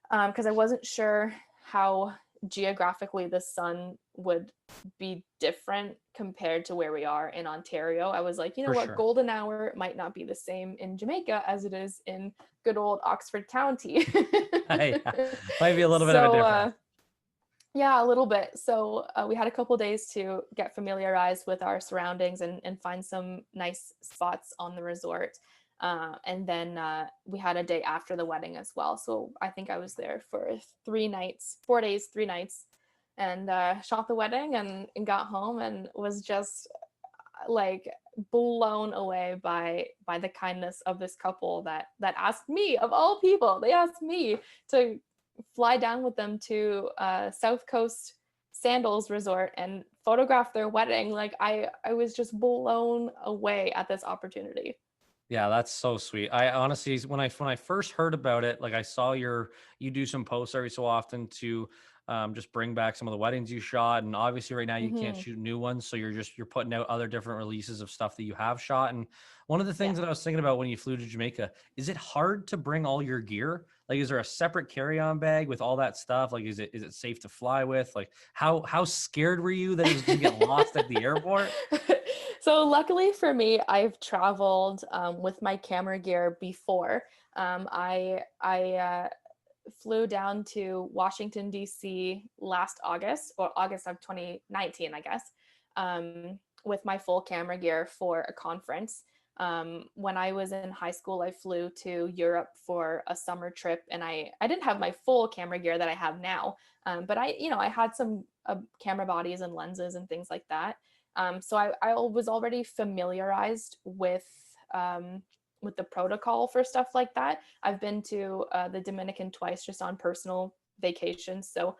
Because I wasn't sure how geographically the sun would be different compared to where we are in Ontario. I was like, you know For what, sure. golden hour might not be the same in Jamaica as it is in good old Oxford County. Yeah, might be a little bit of a So difference. yeah, a little bit. So we had a couple days to get familiarized with our surroundings and find some nice spots on the resort. And then we had a day after the wedding as well. So I think I was there for 3 nights, 4 days, 3 nights, and shot the wedding and got home and was just like blown away by the kindness of this couple that asked me, of all people, they asked me to fly down with them to South Coast Sandals Resort and photograph their wedding. Like I was just blown away at this opportunity. Yeah, that's so sweet. I honestly, when I first heard about it, like I saw you do some posts every so often to just bring back some of the weddings you shot, and obviously right now you can't Hmm. shoot new ones, so you're putting out other different releases of stuff that you have shot. And one of the Yeah. things that I was thinking about when you flew to Jamaica, is it hard to bring all your gear? Like, is there a separate carry-on bag with all that stuff? Like, is it safe to fly with? Like, how scared were you that it was going to get lost at the airport? So luckily for me, I've traveled with my camera gear before. I flew down to Washington D.C. last August, or August of 2019, I guess, with my full camera gear for a conference. When I was in high school, I flew to Europe for a summer trip, and I didn't have my full camera gear that I have now, but I had some camera bodies and lenses and things like that. So I was already familiarized with the protocol for stuff like that. I've been to the Dominican twice just on personal vacations, so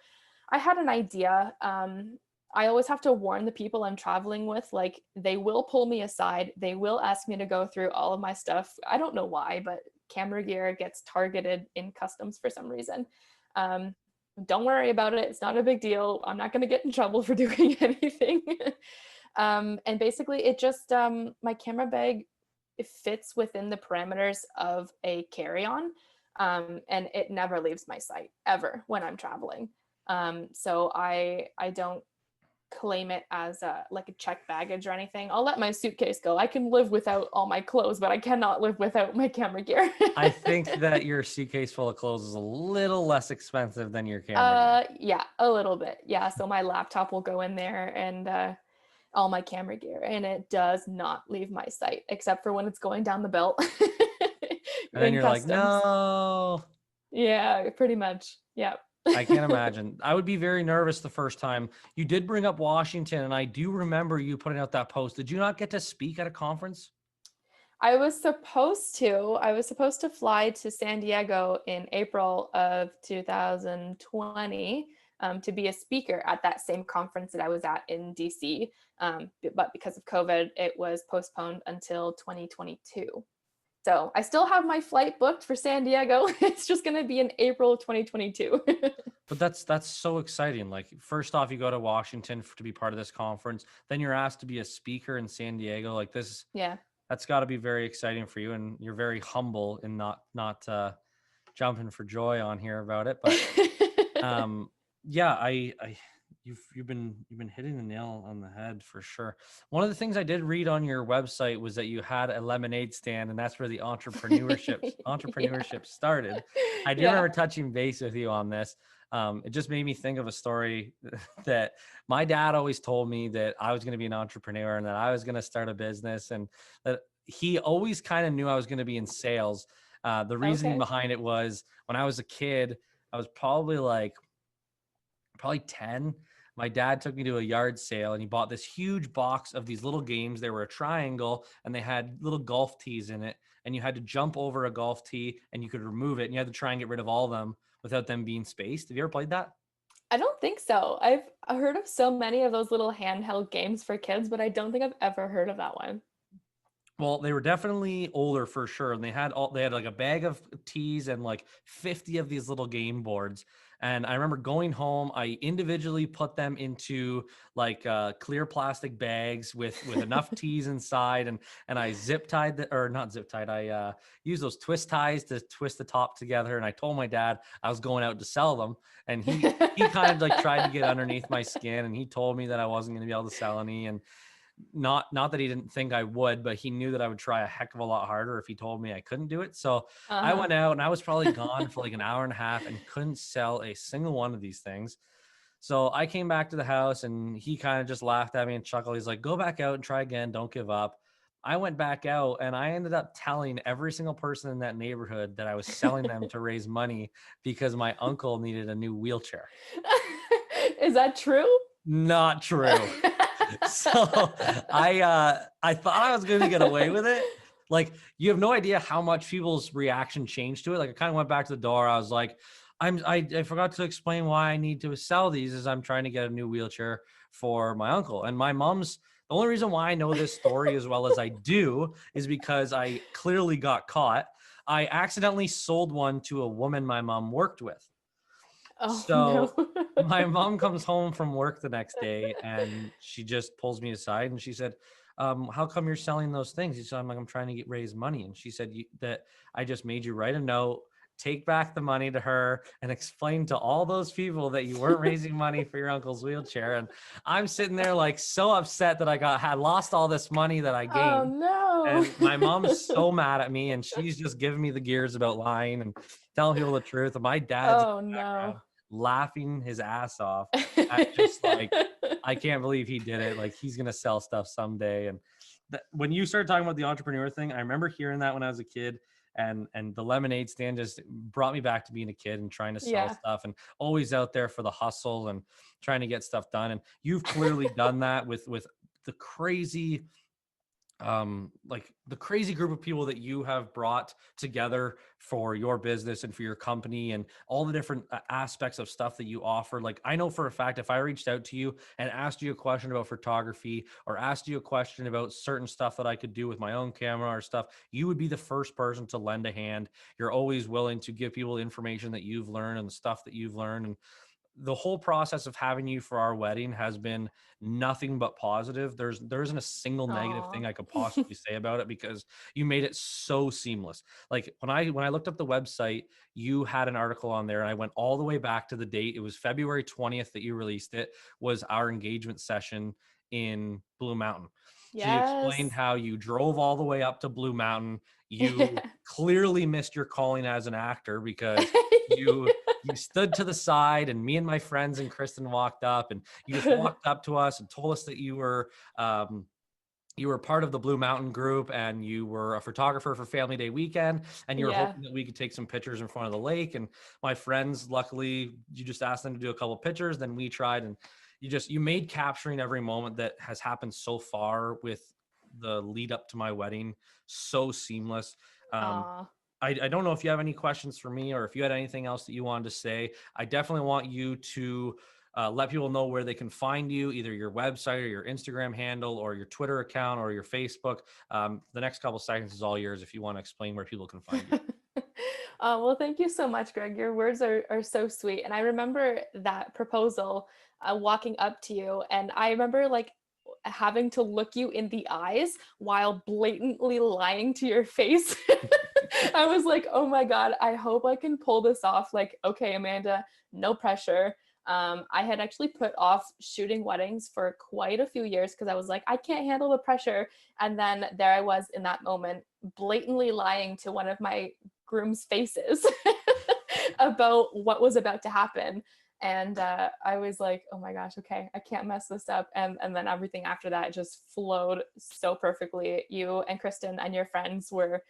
I had an idea. I always have to warn the people I'm traveling with, like they will pull me aside. They will ask me to go through all of my stuff. I don't know why, but camera gear gets targeted in customs for some reason. Um, don't worry about it. It's not a big deal. I'm not going to get in trouble for doing anything. And basically it just, my camera bag, it fits within the parameters of a carry-on. And it never leaves my sight ever when I'm traveling. So I don't claim it as like a checked baggage or anything. I'll let my suitcase go. I can live without all my clothes, but I cannot live without my camera gear. I think that your suitcase full of clothes is a little less expensive than your camera gear. Yeah, a little bit. Yeah, so my laptop will go in there and all my camera gear, and it does not leave my sight except for when it's going down the belt. And then you're customs. like, no. Yeah, pretty much. Yeah. I can't imagine. I would be very nervous the first time. You did bring up Washington, and I do remember you putting out that post. Did you not get to speak at a conference? I was supposed to fly to San Diego in April of 2020 to be a speaker at that same conference that I was at in DC. But because of COVID, it was postponed until 2022. So I still have my flight booked for San Diego. It's just going to be in April of 2022. But that's so exciting. Like, first off, you go to Washington to be part of this conference. Then you're asked to be a speaker in San Diego. Like this, Yeah. That's got to be very exciting for you. And you're very humble in not jumping for joy on here about it. But yeah, you've been hitting the nail on the head for sure. One of the things I did read on your website was that you had a lemonade stand, and that's where the entrepreneurship started. I do remember touching base with you on this. It just made me think of a story that my dad always told me, that I was going to be an entrepreneur and that I was going to start a business, and that he always kind of knew I was going to be in sales. The reasoning behind it was, when I was a kid, I was probably 10. My dad took me to a yard sale and he bought this huge box of these little games. They were a triangle and they had little golf tees in it, and you had to jump over a golf tee and you could remove it, and you had to try and get rid of all of them without them being spaced. Have you ever played that? I don't think so. I've heard of so many of those little handheld games for kids, but I don't think I've ever heard of that one. Well, they were definitely older for sure. And they had like a bag of tees and like 50 of these little game boards. And I remember going home, I individually put them into like clear plastic bags with enough tees inside. And I I used those twist ties to twist the top together. And I told my dad I was going out to sell them. And he kind of like tried to get underneath my skin, and he told me that I wasn't going to be able to sell any. And not that he didn't think I would, but he knew that I would try a heck of a lot harder if he told me I couldn't do it. So I went out and I was probably gone for like an hour and a half and couldn't sell a single one of these things. So I came back to the house and he kind of just laughed at me and chuckled. He's like, go back out and try again. Don't give up. I went back out and I ended up telling every single person in that neighborhood that I was selling them to raise money because my uncle needed a new wheelchair. Is that true? Not true. So I thought I was going to get away with it. Like, you have no idea how much people's reaction changed to it. Like, I kind of went back to the door. I was like, I forgot to explain why I need to sell these, is I'm trying to get a new wheelchair for my uncle. And my mom's, the only reason why I know this story as well as I do is because I clearly got caught. I accidentally sold one to a woman my mom worked with. Oh, so no. my mom comes home from work the next day and she just pulls me aside and she said, how come you're selling those things? He said, I'm trying to raise money. And she said, that I just made you write a note, take back the money to her, and explain to all those people that you weren't raising money for your uncle's wheelchair. And I'm sitting there like so upset that I had lost all this money that I gained. Oh, no. And my mom's so mad at me, and she's just giving me the gears about lying and telling people the truth. And my dad's laughing his ass off at just like, I can't believe he did it. Like, he's going to sell stuff someday. And when you started talking about the entrepreneur thing, I remember hearing that when I was a kid. and the lemonade stand just brought me back to being a kid and trying to sell Yeah. stuff and always out there for the hustle and trying to get stuff done. And you've clearly done that with the crazy like the crazy group of people that you have brought together for your business and for your company and all the different aspects of stuff that you offer. Like, I know for a fact, if I reached out to you and asked you a question about photography or asked you a question about certain stuff that I could do with my own camera or stuff, you would be the first person to lend a hand. You're always willing to give people information that you've learned and the stuff that you've learned. And the whole process of having you for our wedding has been nothing but positive. There isn't a single negative Aw. thing I could possibly say about it, because you made it so seamless. Like when I looked up the website, you had an article on there and I went all the way back to the date. It was February 20th that you released it, was our engagement session in Blue Mountain. So you explained Yes. how you drove all the way up to Blue Mountain. You clearly missed your calling as an actor, because you stood to the side and me and my friends and Kristen walked up and you just walked up to us and told us that you were part of the Blue Mountain group and you were a photographer for Family Day weekend and you were Yeah. hoping that we could take some pictures in front of the lake. And my friends, luckily, you just asked them to do a couple of pictures, then we tried, and you made capturing every moment that has happened so far with the lead up to my wedding so seamless. Um, Aw. I don't know if you have any questions for me or if you had anything else that you wanted to say. I definitely want you to let people know where they can find you, either your website or your Instagram handle or your Twitter account or your Facebook. The next couple seconds is all yours if you want to explain where people can find you. Well, thank you so much, Greg. Your words are so sweet. And I remember that proposal, walking up to you, and I remember like having to look you in the eyes while blatantly lying to your face. I was like, oh my God, I hope I can pull this off. Like, okay, Amanda, no pressure. I had actually put off shooting weddings for quite a few years because I was like, I can't handle the pressure. And then there I was in that moment, blatantly lying to one of my groom's faces about what was about to happen. And I was like, oh my gosh, okay, I can't mess this up. And then everything after that just flowed so perfectly. You and Kristen and your friends were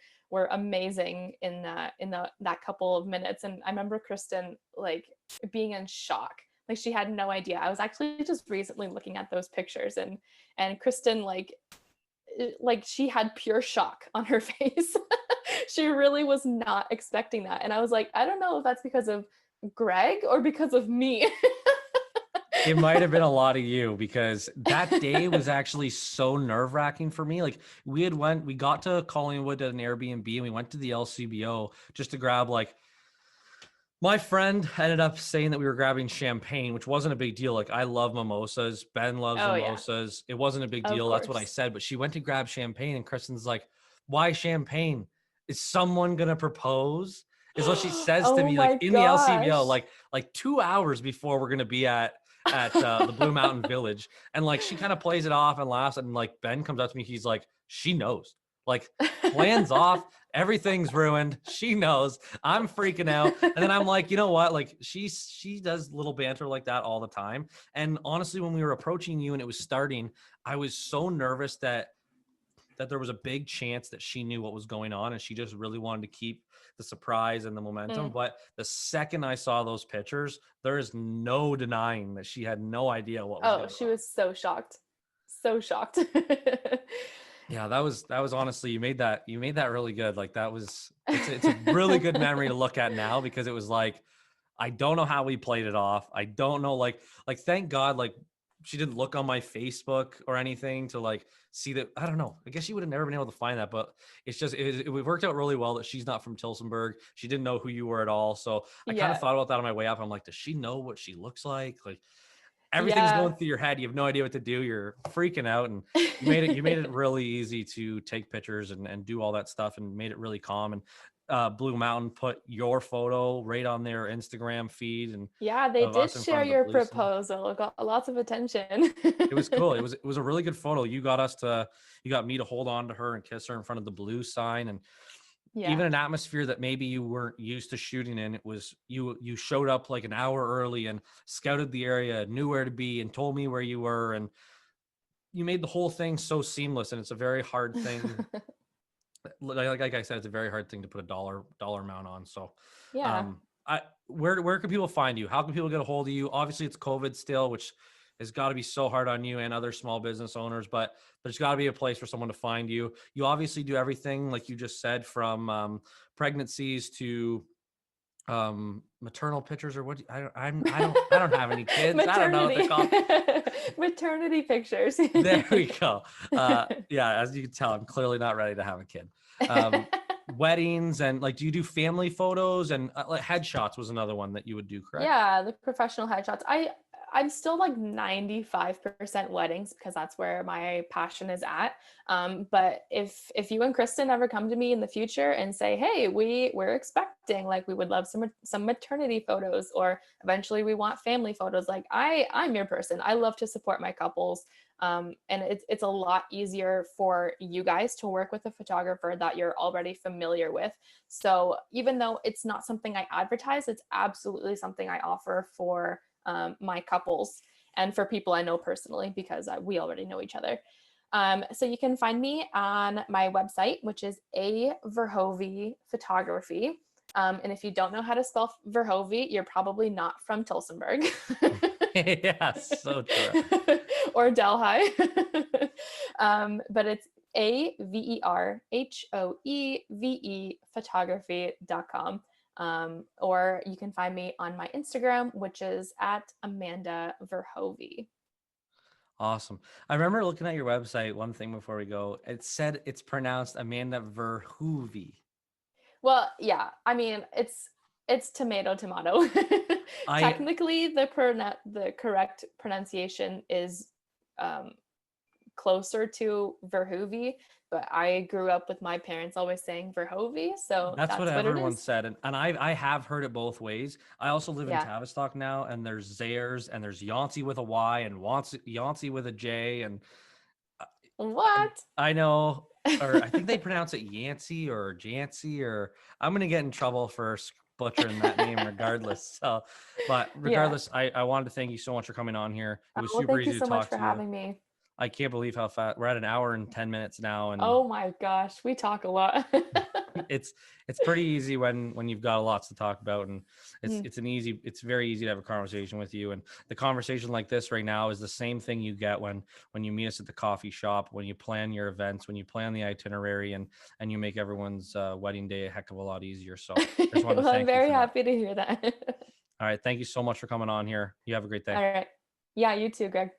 amazing in that couple of minutes. And I remember Kristen like being in shock. Like she had no idea. I was actually just recently looking at those pictures, and Kristen like she had pure shock on her face. She really was not expecting that. And I was like, I don't know if that's because of Greg or because of me. It might have been a lot of you, because that day was actually so nerve wracking for me. Like we got to Collingwood at an Airbnb and we went to the LCBO just to grab my friend ended up saying that we were grabbing champagne, which wasn't a big deal. Like I love mimosas. Ben loves Oh yeah, mimosas. It wasn't a big of deal. That's what I course. said. But she went to grab champagne and Kristen's like, why champagne? Is someone going to propose? Is what she says to Oh me, like my in the LCBO, gosh. like 2 hours before we're going to be at the Blue Mountain Village. And like, she kind of plays it off and laughs. And like, Ben comes up to me. He's like, she knows, like plans off. Everything's ruined. She knows. I'm freaking out. And then I'm like, you know what? Like she does little banter like that all the time. And honestly, when we were approaching you and it was starting, I was so nervous that there was a big chance that she knew what was going on and she just really wanted to keep the surprise and the momentum. Mm. But the second I saw those pictures, there is no denying that she had no idea what was Oh, going she on. was so shocked. So shocked. Yeah, that was honestly, you made that really good. Like it's a really good memory to look at now, because it was like, I don't know how we played it off. I don't know, thank God, like she didn't look on my Facebook or anything to like see that. I don't know. I guess she would have never been able to find that, but it's just, it worked out really well that she's not from Tilsonburg. She didn't know who you were at all. So I kind of Yeah. thought about that on my way up. I'm like, does she know what she looks like? Like everything's Yeah. going through your head. You have no idea what to do. You're freaking out, and you made it really easy to take pictures and do all that stuff, and made it really calm. And Blue Mountain put your photo right on their Instagram feed and Yeah, they of did us in front share of the your blue sign. proposal. It got lots of attention. It was cool. It was a really good photo. You got me to hold on to her and kiss her in front of the blue sign, and Yeah. even an atmosphere that maybe you weren't used to shooting in. It was you showed up like an hour early and scouted the area, knew where to be, and told me where you were, and you made the whole thing so seamless. And it's a very hard thing like I said, it's a very hard thing to put a dollar amount on. So, Yeah. um, where can people find you? How can people get a hold of you? Obviously, it's COVID still, which has got to be so hard on you and other small business owners. But there's got to be a place for someone to find you. You obviously do everything, like you just said, from pregnancies to maternal pictures, or what? I don't have any kids. I don't know what they're Maternity. called. Maternity pictures. There we go. Yeah, as you can tell, I'm clearly not ready to have a kid. Weddings and like, do you do family photos and like headshots was another one that you would do, correct? Yeah, the professional headshots. I'm still like 95% weddings because that's where my passion is at. But if you and Kristen ever come to me in the future and say, hey, we're expecting, like we would love some maternity photos, or eventually we want family photos, like I'm your person. I love to support my couples. And it's a lot easier for you guys to work with a photographer that you're already familiar with. So even though it's not something I advertise, it's absolutely something I offer for my couples and for people I know personally, because we already know each other. So you can find me on my website, which is A Verhoeve Photography. And if you don't know how to spell Verhoeve, you're probably not from Tilsonburg. Yeah, so true. Or Delhi. But it's AVERHOEVE photography.com. Or you can find me on my Instagram, which is at Amanda Verhoeve. Awesome. I remember looking at your website, one thing before we go, it said it's pronounced Amanda Verhoeve. Well, yeah, I mean, it's tomato. I Technically, the correct pronunciation is closer to Verhoeve, but I grew up with my parents always saying Verhoeve, so That's what that's what it everyone is. said. And I have heard it both ways. I also live in Yeah. Tavistock now, and there's Zayers and there's Yancey with a Y and Yancey with a J. And What? I know, or I think they pronounce it Yancey or Jancy, or I'm going to get in trouble for butchering that name regardless. So, but Yeah. regardless, I wanted to thank you so much for coming on here. It was Well, super thank you easy to so much talk for to you. having me. I can't believe how fast we're at an hour and 10 minutes now. And Oh my gosh, we talk a lot. it's pretty easy when you've got lots to talk about, and Mm. it's very easy to have a conversation with you. And the conversation like this right now is the same thing you get when you meet us at the coffee shop, when you plan your events, when you plan the itinerary, and you make everyone's wedding day a heck of a lot easier. So I just want to Well, I'm thank you very for that. happy to hear that. All right, thank you so much for coming on here. You have a great day. All right. Yeah, you too, Greg.